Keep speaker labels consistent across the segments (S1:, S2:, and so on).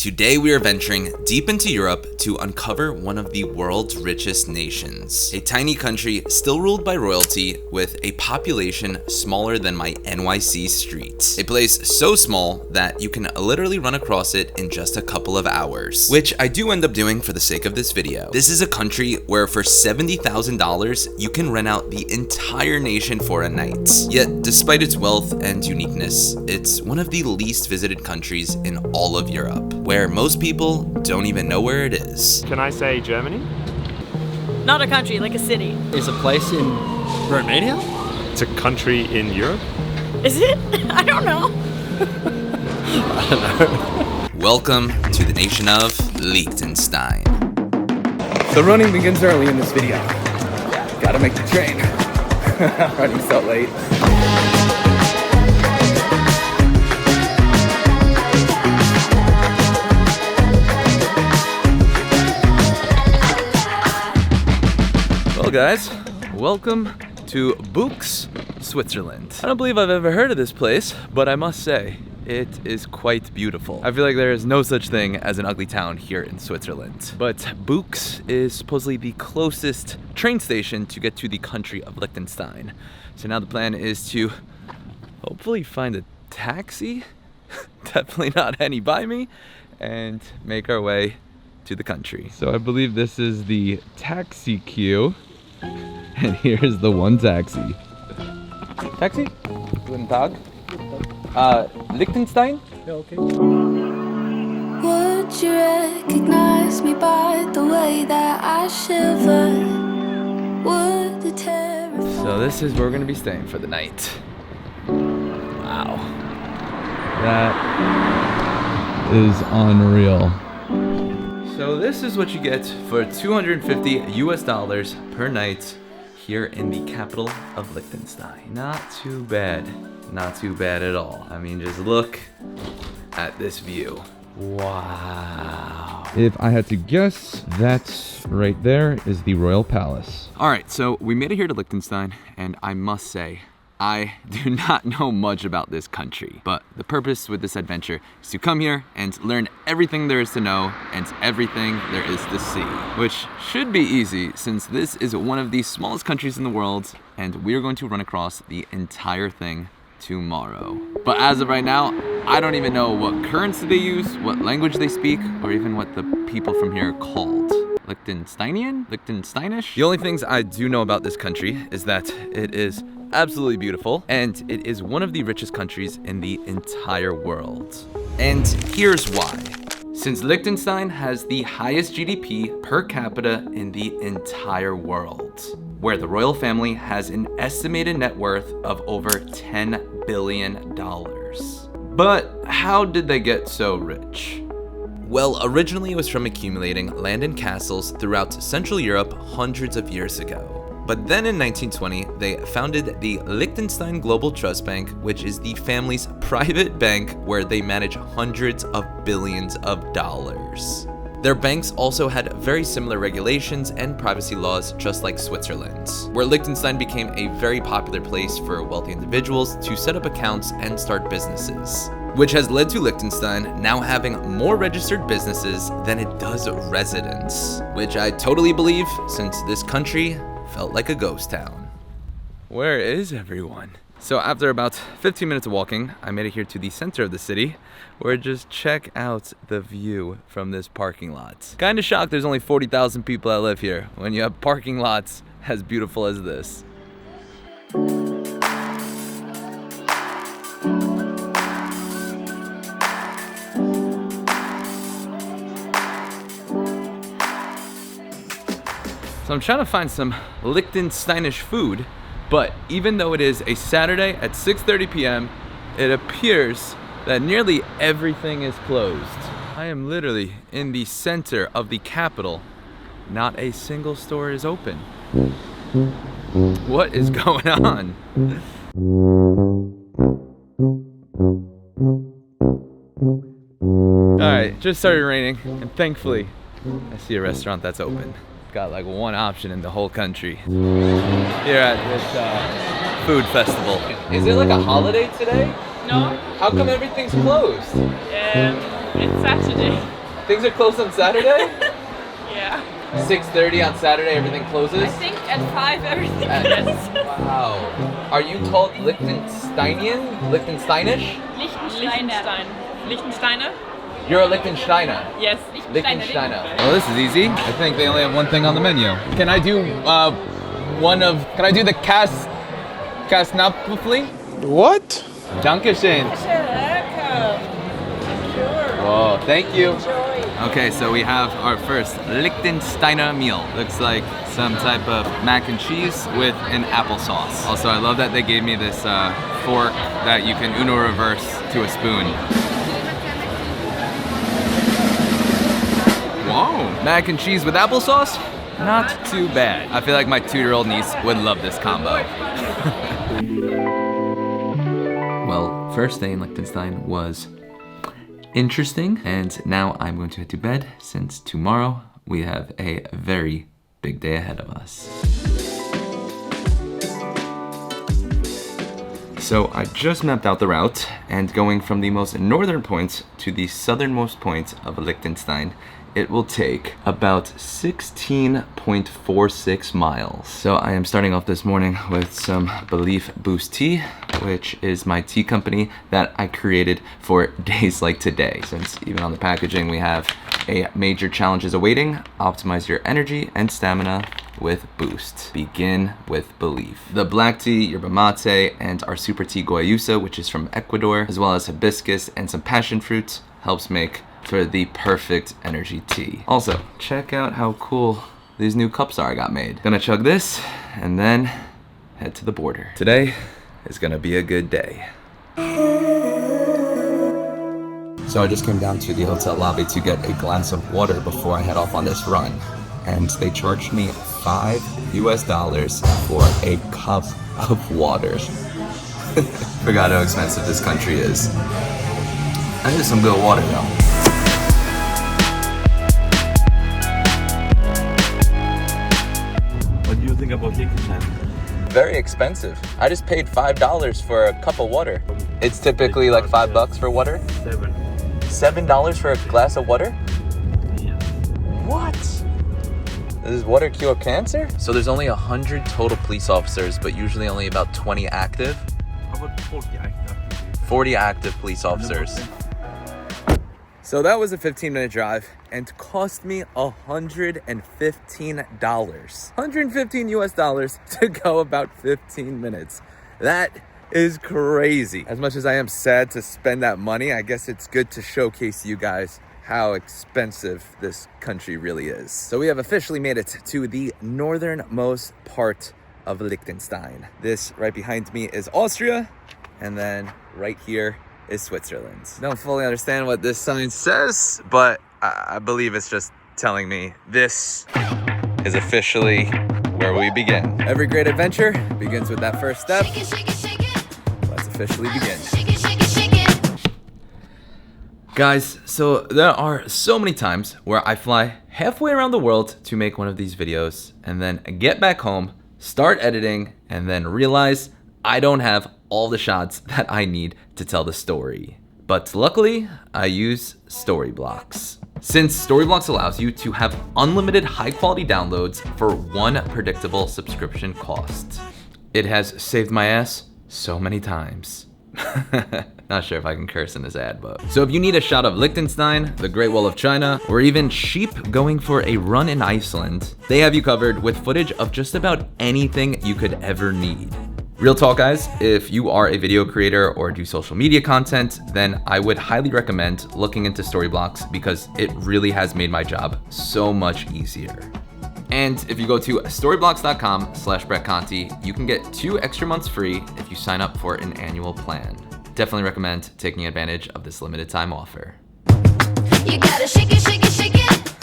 S1: Today we are venturing deep into Europe to uncover one of the world's richest nations. A tiny country still ruled by royalty with a population smaller than my NYC streets. A place so small that you can literally run across it in just a couple of hours, which I do end up doing for the sake of this video. This is a country where for $70,000 you can rent out the entire nation for a night. Yet despite its wealth and uniqueness, it's one of the least visited countries in all of Europe, where most people don't even know where it is.
S2: Can I say Germany?
S3: Not a country, like a city.
S4: Is a place in Romania?
S2: It's a country in Europe?
S3: Is it? I don't know.
S4: I don't know.
S1: Welcome to the nation of Liechtenstein.
S5: The running begins early in this video. Gotta make the train. Running so late.
S6: Well guys, welcome to Buchs, Switzerland. I don't believe I've ever heard of this place, but I must say, it is quite beautiful. I feel like there is no such thing as an ugly town here in Switzerland. But Buchs is supposedly the closest train station to get to the country of Liechtenstein. So now the plan is to hopefully find a taxi, definitely not any by me, and make our way to the country. So I believe this is the taxi queue. And here's the one taxi. Taxi? Guten Tag. Liechtenstein?
S5: Yeah, okay.
S7: Would you recognize me by the way that I shiver? Would it terrify?
S6: So this is where we're gonna be staying for the night. Wow. That is unreal. So this is what you get for $250 per night here in the capital of Liechtenstein. Not too bad. Not too bad at all. I mean, just look at this view. Wow.
S8: If I had to guess, that right there is the Royal Palace.
S6: All right, so we made it here to Liechtenstein, and I must say, I do not know much about this country, but the purpose with this adventure is to come here and learn everything there is to know and everything there is to see, which should be easy since this is one of the smallest countries in the world, and we are going to run across the entire thing tomorrow. But as of right now, I don't even know what currency they use, what language they speak, or even what the people from here are called. Liechtensteinian? Liechtensteinish? The only things I do know about this country is that it is absolutely beautiful, and it is one of the richest countries in the entire world. And here's why. Since Liechtenstein has the highest GDP per capita in the entire world, where the royal family has an estimated net worth of over $10 billion. But how did they get so rich?
S1: Well, originally it was from accumulating land and castles throughout Central Europe hundreds of years ago. But then in 1920, they founded the Liechtenstein Global Trust Bank, which is the family's private bank where they manage hundreds of billions of dollars. Their banks also had very similar regulations and privacy laws, just like Switzerland's, where Liechtenstein became a very popular place for wealthy individuals to set up accounts and start businesses, which has led to Liechtenstein now having more registered businesses than it does residents, which I totally believe since this country felt like a ghost town.
S6: Where is everyone? So after about 15 minutes of walking, I made it here to the center of the city, where just check out the view from this parking lot. Kinda shocked there's only 40,000 people that live here when you have parking lots as beautiful as this. So I'm trying to find some Liechtensteinish food, but even though it is a Saturday at 6:30 p.m., it appears that nearly everything is closed. I am literally in the center of the capital. Not a single store is open. What is going on? All right, just started raining, and thankfully, I see a restaurant that's open. Got like one option in the whole country. Here at this food festival. Is it like a holiday today?
S3: No.
S6: How come everything's closed?
S9: It's Saturday.
S6: Things are closed on Saturday?
S9: Yeah.
S6: 6:30 on Saturday, everything closes?
S9: I think at 5 everything ends.
S6: Wow. Are you called Liechtensteinian? Liechtensteinish?
S9: Liechtenstein. Liechtensteiner?
S6: You're a Liechtensteiner.
S9: Yes.
S6: Liechtensteiner. Well, this is easy. I think they only have one thing on the menu. Can I do can I do the Kasnapfli?
S2: What?
S6: Dankeschön. Whoa, thank you. Okay, so we have our first Liechtensteiner meal. Looks like some type of mac and cheese with an applesauce. Also, I love that they gave me this fork that you can Uno reverse to a spoon. Whoa, mac and cheese with applesauce? Not too bad. I feel like my 2-year-old niece would love this combo. Well, first day in Liechtenstein was interesting, and now I'm going to head to bed since tomorrow we have a very big day ahead of us. So I just mapped out the route, and going from the most northern point to the southernmost point of Liechtenstein, it will take about 16.46 miles. So I am starting off this morning with some Belief Boost tea, which is my tea company that I created for days like today. Since even on the packaging we have a major challenge is awaiting, optimize your energy and stamina with Boost. Begin with belief. The black tea, yerba mate, and our super tea guayusa, which is from Ecuador, as well as hibiscus and some passion fruit, helps make for the perfect energy tea. Also, check out how cool these new cups are I got made. Gonna chug this and then head to the border. Today is gonna be a good day. So I just came down to the hotel lobby to get a glass of water before I head off on this run. And they charged me $5 for a cup of water. Forgot how expensive this country is. That is some good water though.
S10: What do you think about Liechtenstein?
S6: Very expensive. I just paid $5 for a cup of water. It's typically like $5 for water? $7 for a glass of water?
S10: Yeah.
S6: What? Does water cure cancer? So there's only 100 total police officers, but usually only about 20 active?
S10: How about 40 active?
S6: 40 active police officers. So that was a 15-minute drive and cost me $115. $115 US to go about 15 minutes. That is crazy. As much as I am sad to spend that money, I guess it's good to showcase you guys how expensive this country really is. So we have officially made it to the northernmost part of Liechtenstein. This right behind me is Austria, and then right here is Switzerland. Don't fully understand what this sign says, but I believe it's just telling me this is officially where we begin. Every great adventure begins with that first step. Let's officially begin. Guys, so there are so many times where I fly halfway around the world to make one of these videos and then get back home, start editing, and then realize I don't have all the shots that I need to tell the story. But luckily, I use Storyblocks. Since Storyblocks allows you to have unlimited high-quality downloads for one predictable subscription cost. It has saved my ass so many times. Not sure if I can curse in this ad, but. So if you need a shot of Liechtenstein, the Great Wall of China, or even sheep going for a run in Iceland, they have you covered with footage of just about anything you could ever need. Real talk, guys, if you are a video creator or do social media content, then I would highly recommend looking into Storyblocks because it really has made my job so much easier. And if you go to storyblocks.com/BrettConti, you can get 2 extra months free if you sign up for an annual plan. Definitely recommend taking advantage of this limited time offer.
S7: You gotta shake it, shake it, shake it.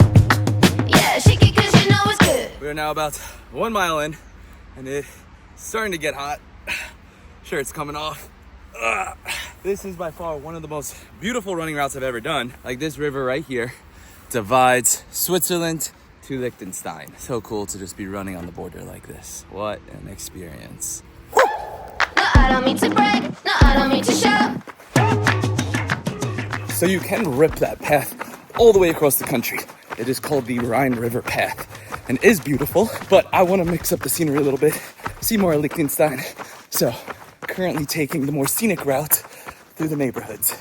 S7: Yeah, shake it 'cause you know it's good.
S6: We are now about 1 mile in, and it's starting to get hot. Shirt's coming off. This is by far one of the most beautiful running routes I've ever done. Like this river right here divides Switzerland to Liechtenstein. So cool to just be running on the border like this. What an experience.
S7: No, I don't mean to brag. No, I don't mean to shout.
S5: So you can rip that path all the way across the country. It is called the Rhine River Path and is beautiful, but I want to mix up the scenery a little bit, see more of Liechtenstein. So currently taking the more scenic route through the neighborhoods.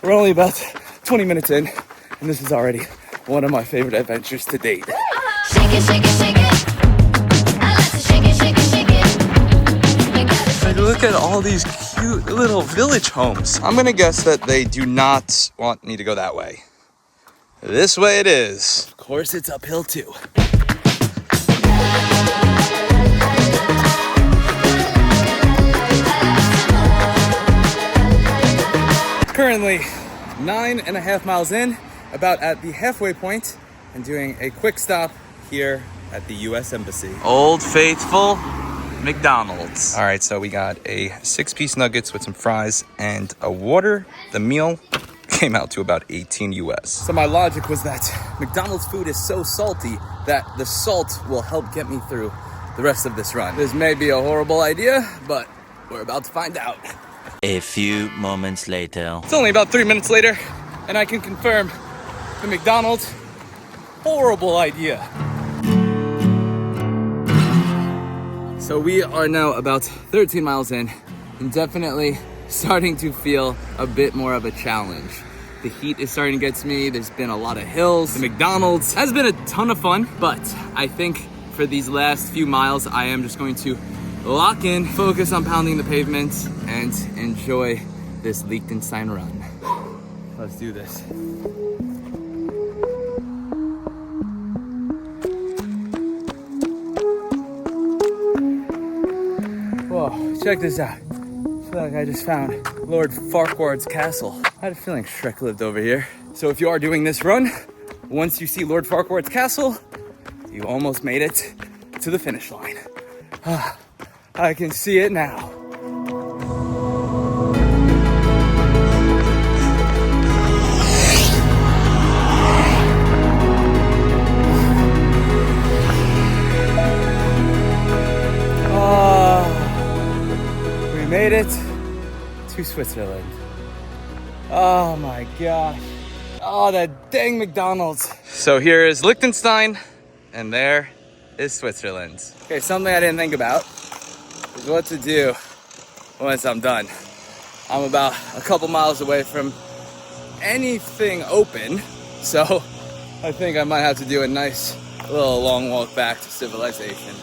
S5: We're only about 20 minutes in, and this is already one of my favorite adventures to date.
S7: Shake it, shake it, shake it. I like to shake it, shake it, shake it.
S5: Like, look at all these cute little village homes. I'm gonna guess that they do not want me to go that way. This way it is. Of course, it's uphill too. Currently 9.5 miles in, about at the halfway point, and doing a quick stop here at the US Embassy. Old Faithful McDonald's. All right, so we got a 6-piece nuggets with some fries and a water. The meal came out to about 18 US. So my logic was that McDonald's food is so salty that the salt will help get me through the rest of this run. This may be a horrible idea, but we're about to find out.
S11: A few moments later.
S5: It's only about 3 minutes later, and I can confirm the McDonald's, horrible idea. So we are now about 13 miles in, and definitely starting to feel a bit more of a challenge. The heat is starting to get to me. There's been a lot of hills. The McDonald's has been a ton of fun, but I think for these last few miles, I am just going to lock in, focus on pounding the pavement, and enjoy this Liechtenstein run. Let's do this. Whoa, check this out. I feel like I just found Lord Farquaad's castle. I had a feeling Shrek lived over here. So if you are doing this run, once you see Lord Farquaad's castle, you almost made it to the finish line. I can see it now. We made it to Switzerland. Oh my gosh. Oh, that dang McDonald's. So here is Liechtenstein, and there is Switzerland. Okay, something I didn't think about is what to do once I'm done. I'm about a couple miles away from anything open, so I think I might have to do a nice little long walk back to civilization.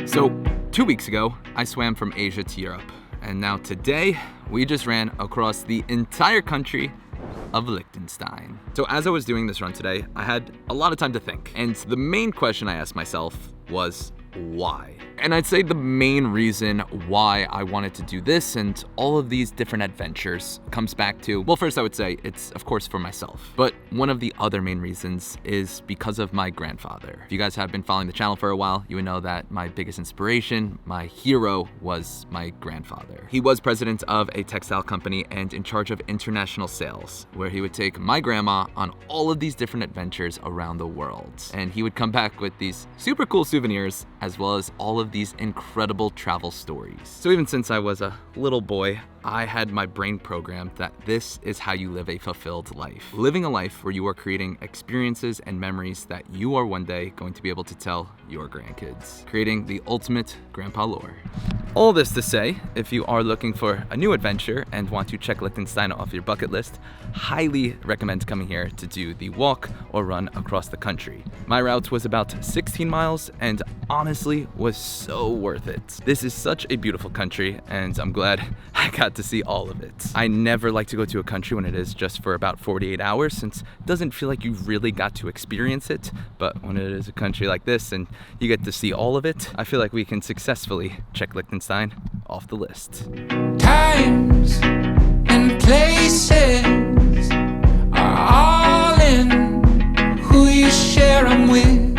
S6: So 2 weeks ago, I swam from Asia to Europe. And now today, we just ran across the entire country of Liechtenstein. So as I was doing this run today, I had a lot of time to think. And the main question I asked myself was, why? And I'd say the main reason why I wanted to do this and all of these different adventures comes back to, well, first I would say it's of course for myself, but one of the other main reasons is because of my grandfather. If you guys have been following the channel for a while, you would know that my biggest inspiration, my hero, was my grandfather. He was president of a textile company and in charge of international sales, where he would take my grandma on all of these different adventures around the world. And he would come back with these super cool souvenirs, as well as all of these incredible travel stories. So even since I was a little boy, I had my brain programmed that this is how you live a fulfilled life. Living a life where you are creating experiences and memories that you are one day going to be able to tell your grandkids. Creating the ultimate grandpa lore. All this to say, if you are looking for a new adventure and want to check Liechtenstein off your bucket list, highly recommend coming here to do the walk or run across the country. My route was about 16 miles and honestly was so worth it. This is such a beautiful country and I'm glad I got to see all of it. I never like to go to a country when it is just for about 48 hours since it doesn't feel like you really got to experience it, but when it is a country like this and you get to see all of it, I feel like we can successfully check Liechtenstein off the list.
S12: Times and places are all in who you share them with.